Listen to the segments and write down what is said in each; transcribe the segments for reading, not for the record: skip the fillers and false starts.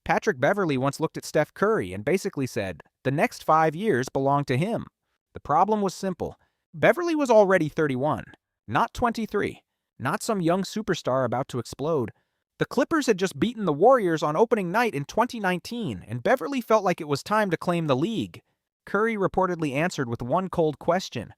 Patrick Beverley once looked at Steph Curry and basically said, the next 5 years belong to him. The problem was simple. Beverley was already 31, not 23, not some young superstar about to explode. The Clippers had just beaten the Warriors on opening night in 2019, and Beverley felt like it was time to claim the league. Curry reportedly answered with one cold question,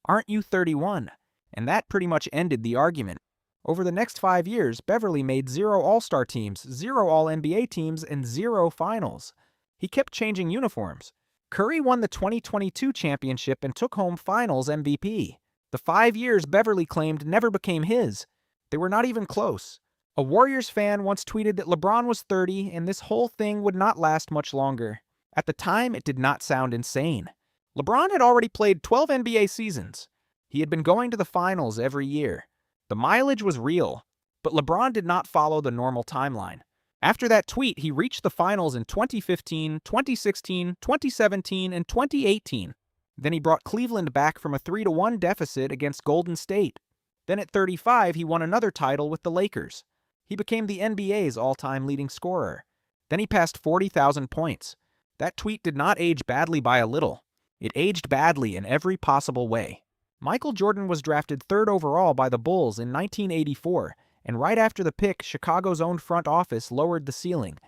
"Aren't you 31?" And that pretty much ended the argument. Over the next 5 years, Beverley made 0 All-Star teams, 0 All-NBA teams, and 0 finals. He kept changing uniforms. Curry won the 2022 championship and took home Finals MVP. The 5 years Beverley claimed never became his. They were not even close. A Warriors fan once tweeted that LeBron was 30 and this whole thing would not last much longer. At the time, it did not sound insane. LeBron had already played 12 NBA seasons. He had been going to the finals every year. The mileage was real, but LeBron did not follow the normal timeline. After that tweet, he reached the finals in 2015, 2016, 2017, and 2018. Then he brought Cleveland back from a 3-1 deficit against Golden State. Then at 35, he won another title with the Lakers. He became the NBA's all-time leading scorer. Then he passed 40,000 points. That tweet did not age badly by a little. It aged badly in every possible way. Michael Jordan was drafted 3rd overall by the Bulls in 1984, and right after the pick, Chicago's own front office lowered the ceiling.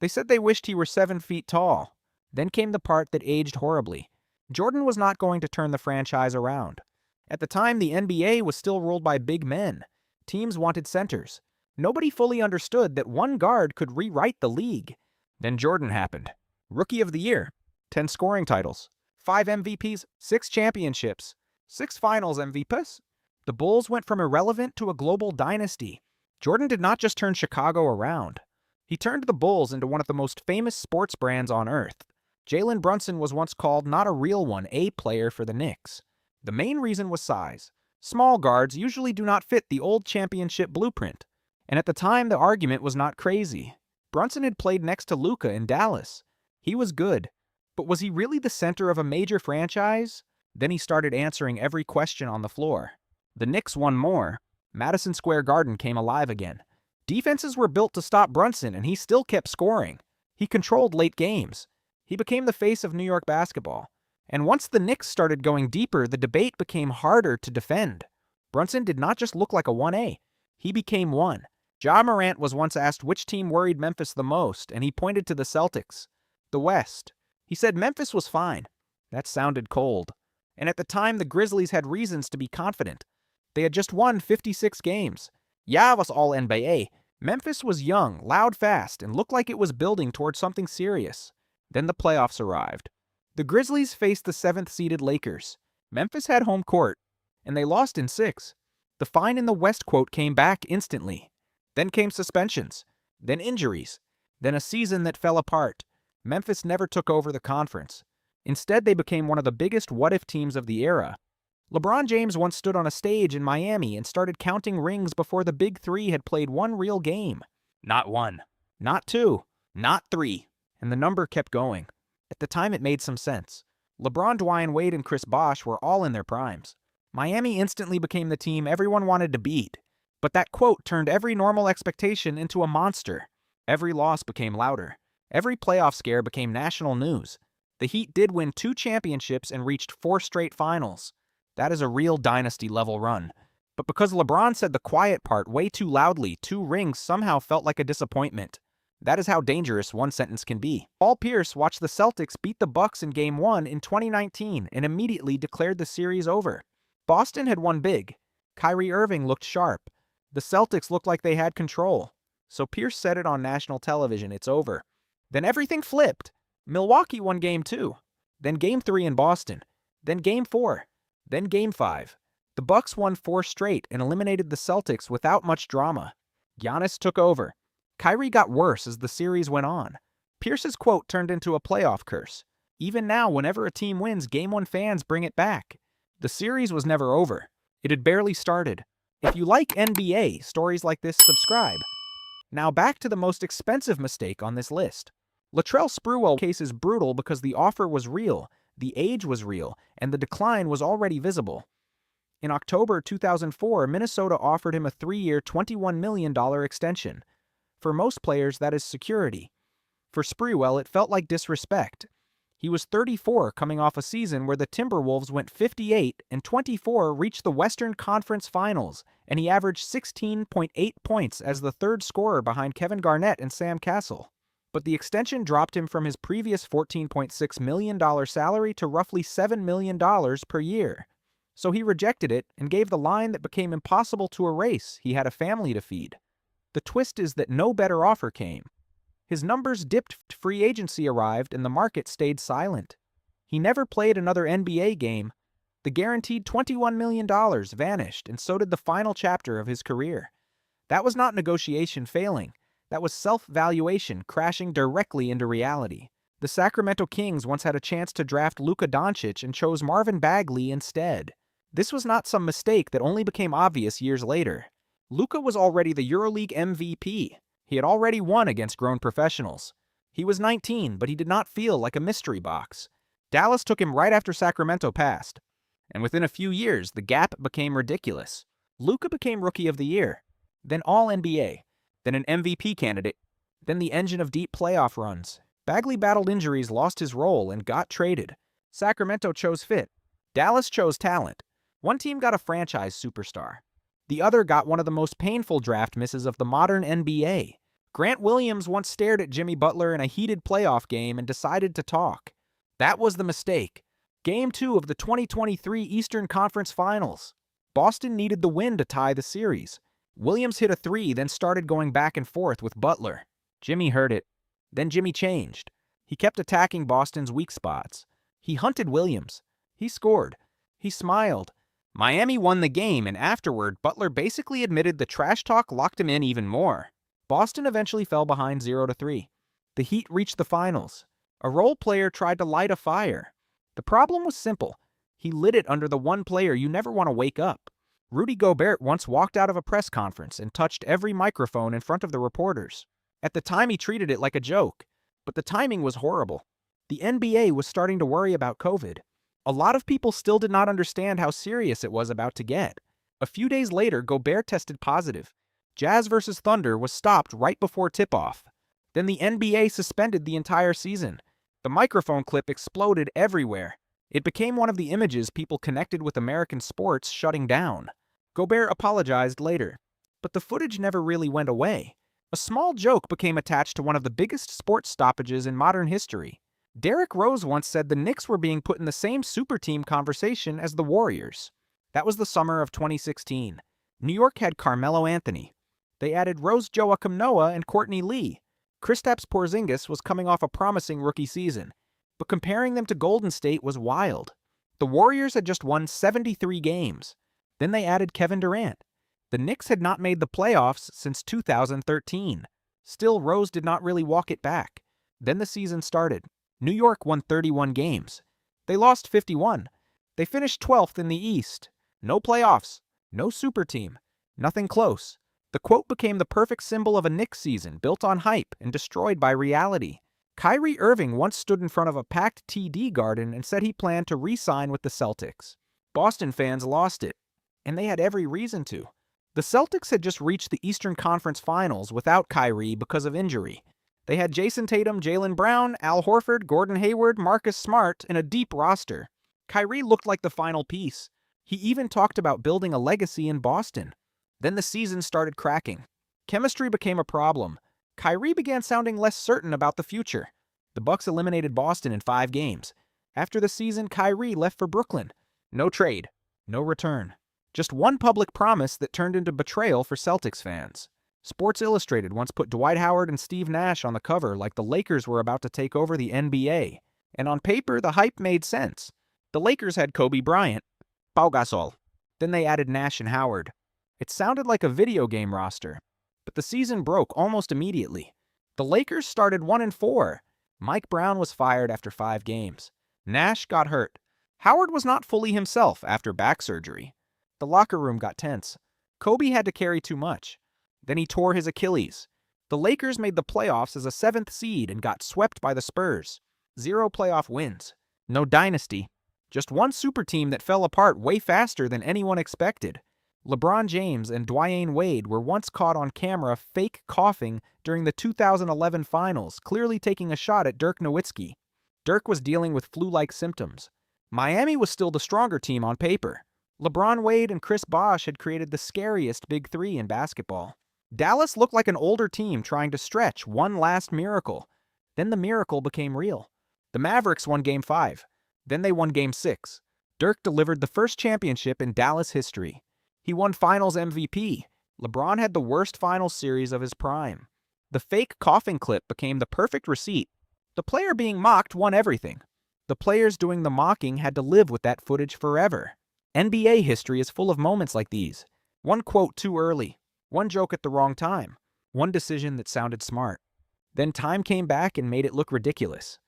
They said they wished he were 7 feet tall. Then came the part that aged horribly. Jordan was not going to turn the franchise around. At the time, the NBA was still ruled by big men. Teams wanted centers. Nobody fully understood that one guard could rewrite the league. Then Jordan happened. Rookie of the Year, 10 scoring titles, 5 MVPs, 6 championships, 6 Finals MVPs. The Bulls went from irrelevant to a global dynasty. Jordan did not just turn Chicago around. He turned the Bulls into one of the most famous sports brands on earth. Jalen Brunson was once called not a real one, a player for the Knicks. The main reason was size. Small guards usually do not fit the old championship blueprint. And at the time, the argument was not crazy. Brunson had played next to Luka in Dallas. He was good. But was he really the center of a major franchise? Then he started answering every question on the floor. The Knicks won more. Madison Square Garden came alive again. Defenses were built to stop Brunson, and he still kept scoring. He controlled late games. He became the face of New York basketball. And once the Knicks started going deeper, the debate became harder to defend. Brunson did not just look like a 1A. He became one. Ja Morant was once asked which team worried Memphis the most, and he pointed to the Celtics. The West. He said Memphis was fine. That sounded cold. And at the time, the Grizzlies had reasons to be confident. They had just won 56 games. Ja was all NBA. Memphis was young, loud, fast, and looked like it was building towards something serious. Then the playoffs arrived. The Grizzlies faced the 7th-seeded Lakers. Memphis had home court, and they lost in 6. The fine in the West quote came back instantly. Then came suspensions, then injuries, then a season that fell apart. Memphis never took over the conference. Instead, they became one of the biggest what-if teams of the era. LeBron James once stood on a stage in Miami and started counting rings before the Big Three had played one real game. Not 1, not 2, not 3. And the number kept going. At the time, it made some sense. LeBron, Dwayne Wade, and Chris Bosh were all in their primes. Miami instantly became the team everyone wanted to beat. But that quote turned every normal expectation into a monster. Every loss became louder. Every playoff scare became national news. The Heat did win 2 championships and reached 4 straight finals. That is a real dynasty-level run. But because LeBron said the quiet part way too loudly, 2 rings somehow felt like a disappointment. That is how dangerous one sentence can be. Paul Pierce watched the Celtics beat the Bucks in Game 1 in 2019 and immediately declared the series over. Boston had won big. Kyrie Irving looked sharp. The Celtics looked like they had control. So Pierce said it on national television, it's over. Then everything flipped. Milwaukee won Game 2. Then Game 3 in Boston. Then Game 4. Then Game 5. The Bucks won 4 straight and eliminated the Celtics without much drama. Giannis took over. Kyrie got worse as the series went on. Pierce's quote turned into a playoff curse. Even now, whenever a team wins, Game 1 fans bring it back. The series was never over. It had barely started. If you like NBA stories like this, subscribe. Now back to the most expensive mistake on this list. Latrell Sprewell's case is brutal because the offer was real, the age was real, and the decline was already visible. In October 2004, Minnesota offered him a 3-year, $21 million extension. For most players, that is security. For Sprewell, it felt like disrespect. He was 34 coming off a season where the Timberwolves went 58-24, reached the Western Conference Finals, and he averaged 16.8 points as the third scorer behind Kevin Garnett and Sam Cassell. But the extension dropped him from his previous $14.6 million salary to roughly $7 million per year. So he rejected it and gave the line that became impossible to erase: he had a family to feed. The twist is that no better offer came. His numbers dipped, free agency arrived, and the market stayed silent. He never played another NBA game. The guaranteed $21 million vanished, and so did the final chapter of his career. That was not negotiation failing. That was self-valuation crashing directly into reality. The Sacramento Kings once had a chance to draft Luka Doncic and chose Marvin Bagley instead. This was not some mistake that only became obvious years later. Luka was already the EuroLeague MVP. He had already won against grown professionals. He was 19, but he did not feel like a mystery box. Dallas took him right after Sacramento passed, and within a few years, the gap became ridiculous. Luka became Rookie of the Year, then All-NBA, then an MVP candidate, then the engine of deep playoff runs. Bagley battled injuries, lost his role, and got traded. Sacramento chose fit. Dallas chose talent. One team got a franchise superstar. The other got one of the most painful draft misses of the modern NBA. Grant Williams once stared at Jimmy Butler in a heated playoff game and decided to talk. That was the mistake. Game 2 of the 2023 Eastern Conference Finals. Boston needed the win to tie the series. Williams hit a three, then started going back and forth with Butler. Jimmy heard it. Then Jimmy changed. He kept attacking Boston's weak spots. He hunted Williams. He scored. He smiled. Miami won the game, and afterward, Butler basically admitted the trash talk locked him in even more. Boston eventually fell behind 0-3. The Heat reached the finals. A role player tried to light a fire. The problem was simple. He lit it under the one player you never want to wake up. Rudy Gobert once walked out of a press conference and touched every microphone in front of the reporters. At the time, he treated it like a joke, but the timing was horrible. The NBA was starting to worry about COVID. A lot of people still did not understand how serious it was about to get. A few days later, Gobert tested positive. Jazz vs. Thunder was stopped right before tip-off. Then the NBA suspended the entire season. The microphone clip exploded everywhere. It became one of the images people connected with American sports shutting down. Gobert apologized later, but the footage never really went away. A small joke became attached to one of the biggest sports stoppages in modern history. Derrick Rose once said the Knicks were being put in the same super team conversation as the Warriors. That was the summer of 2016. New York had Carmelo Anthony. They added Rose Joakim Noah and Courtney Lee. Kristaps Porzingis was coming off a promising rookie season, but comparing them to Golden State was wild. The Warriors had just won 73 games. Then they added Kevin Durant. The Knicks had not made the playoffs since 2013. Still, Rose did not really walk it back. Then the season started. New York won 31 games. They lost 51. They finished 12th in the East. No playoffs. No super team. Nothing close. The quote became the perfect symbol of a Knicks season built on hype and destroyed by reality. Kyrie Irving once stood in front of a packed TD Garden and said he planned to re-sign with the Celtics. Boston fans lost it, and they had every reason to. The Celtics had just reached the Eastern Conference Finals without Kyrie because of injury. They had Jason Tatum, Jaylen Brown, Al Horford, Gordon Hayward, Marcus Smart, and a deep roster. Kyrie looked like the final piece. He even talked about building a legacy in Boston. Then the season started cracking. Chemistry became a problem. Kyrie began sounding less certain about the future. The Bucks eliminated Boston in 5 games. After the season, Kyrie left for Brooklyn. No trade. No return. Just one public promise that turned into betrayal for Celtics fans. Sports Illustrated once put Dwight Howard and Steve Nash on the cover like the Lakers were about to take over the NBA. And on paper, the hype made sense. The Lakers had Kobe Bryant, Pau Gasol. Then they added Nash and Howard. It sounded like a video game roster. But the season broke almost immediately. The Lakers started 1-4. Mike Brown was fired after 5 games. Nash got hurt. Howard was not fully himself after back surgery. The locker room got tense. Kobe had to carry too much. Then he tore his Achilles. The Lakers made the playoffs as a 7th seed and got swept by the Spurs. 0 playoff wins. No dynasty. Just one super team that fell apart way faster than anyone expected. LeBron James and Dwyane Wade were once caught on camera fake coughing during the 2011 finals, clearly taking a shot at Dirk Nowitzki. Dirk was dealing with flu-like symptoms. Miami was still the stronger team on paper. LeBron, Wade, and Chris Bosh had created the scariest big three in basketball. Dallas looked like an older team trying to stretch one last miracle. Then the miracle became real. The Mavericks won Game 5. Then they won Game 6. Dirk delivered the first championship in Dallas history. He won Finals MVP. LeBron had the worst Finals series of his prime. The fake coughing clip became the perfect receipt. The player being mocked won everything. The players doing the mocking had to live with that footage forever. NBA history is full of moments like these. One quote too early. One joke at the wrong time. One decision that sounded smart. Then time came back and made it look ridiculous.